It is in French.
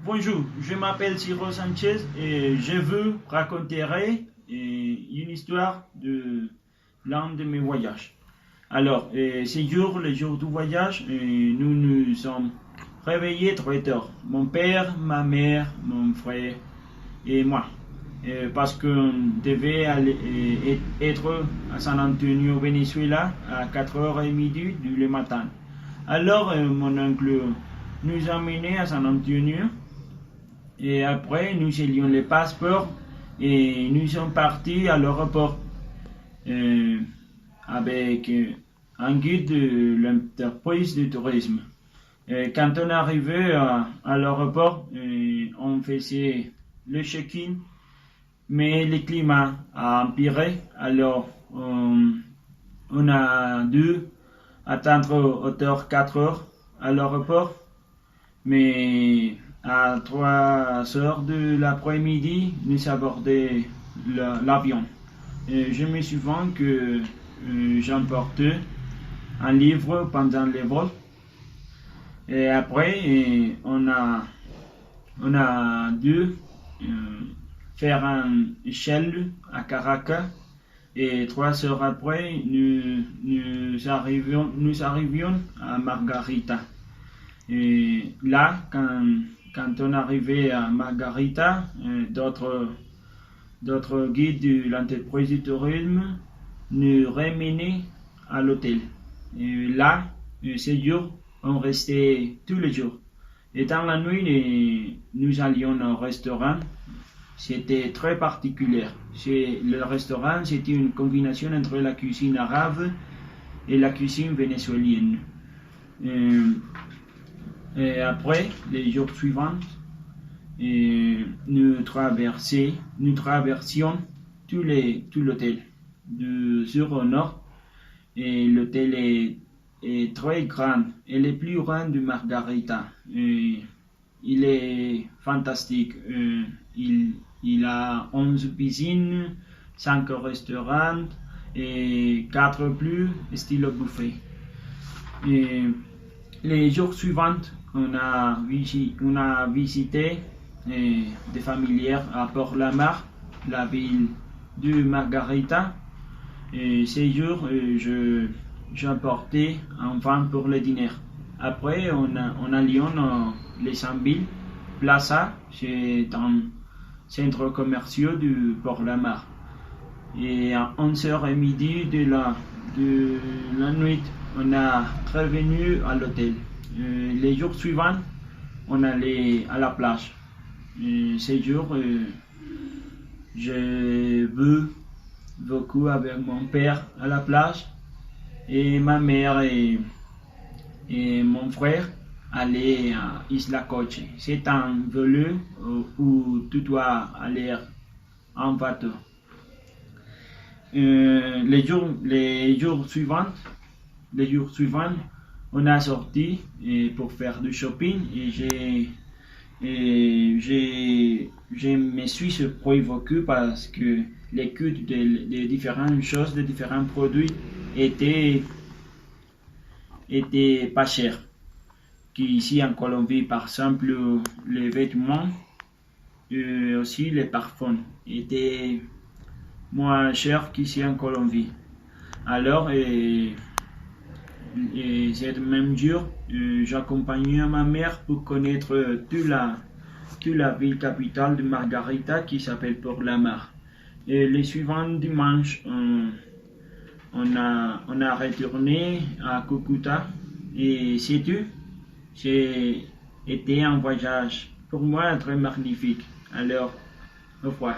Bonjour, je m'appelle Ciro Sanchez et je veux raconter une histoire de l'un de mes voyages. Alors, le jour du voyage, nous nous sommes réveillés très tard. Mon père, ma mère, mon frère et moi. Parce qu'on devait être à San Antonio, Venezuela, à 4h30 du matin. Alors, mon oncle nous a menés à San Antonio et après, nous sellions les passeports et nous sommes partis à l'aéroport avec un guide de l'entreprise de tourisme. Quand on arrivait à l'aéroport, on faisait le check-in, mais le climat a empiré, alors on a dû attendre 4 heures à l'aéroport, mais à 3 heures de l'après-midi, nous abordons l'avion. Je me souviens que j'emportais un livre pendant le vol. Et après, on a dû faire un échelle à Caracas. Et 3 heures après, nous arrivions à Margarita. Et là, quand on arrivait à Margarita, d'autres guides de l'entreprise du tourisme nous ramenaient à l'hôtel. Et là, ces jours, on restait tous les jours. Et dans la nuit, nous allions au restaurant. C'était très particulier. Le restaurant, c'était une combinaison entre la cuisine arabe et la cuisine vénézuélienne. Et après, les jours suivants, nous traversions tout l'hôtel du sur au nord. Et l'hôtel est très grand et le plus grand de Margarita. Il est fantastique. Il a 11 piscines, 5 restaurants et 4 plus style buffet. Et les jours suivants, on a visité des familières à Port-la-Mar, la ville de Margarita. Et ces jours, j'emportais un vin pour le dîner. Après, on allions les Sambil Plaza, c'est un centre commercial du Port-la-Mar. Et à 11h30 de la nuit, on a revenu à l'hôtel. Les jours suivants, on allait à la plage. Ces jours, j'ai vu beaucoup avec mon père à la plage et ma mère et mon frère allaient à Isla Coche. C'est un lieu où tu dois aller en bateau. Les jours suivants, on a sorti pour faire du shopping et je me suis surpris beaucoup parce que les coûts de différentes choses, de différents produits étaient pas chers. Qu'ici en Colombie, par exemple, les vêtements et aussi les parfums étaient moins chers qu'ici en Colombie. Alors, cette même jour, j'accompagnais ma mère pour connaître toute la ville capitale de Margarita qui s'appelle Port-la-Mar. Et le suivant dimanche, on a retourné à Cúcuta et c'était un voyage pour moi très magnifique. Alors, au revoir.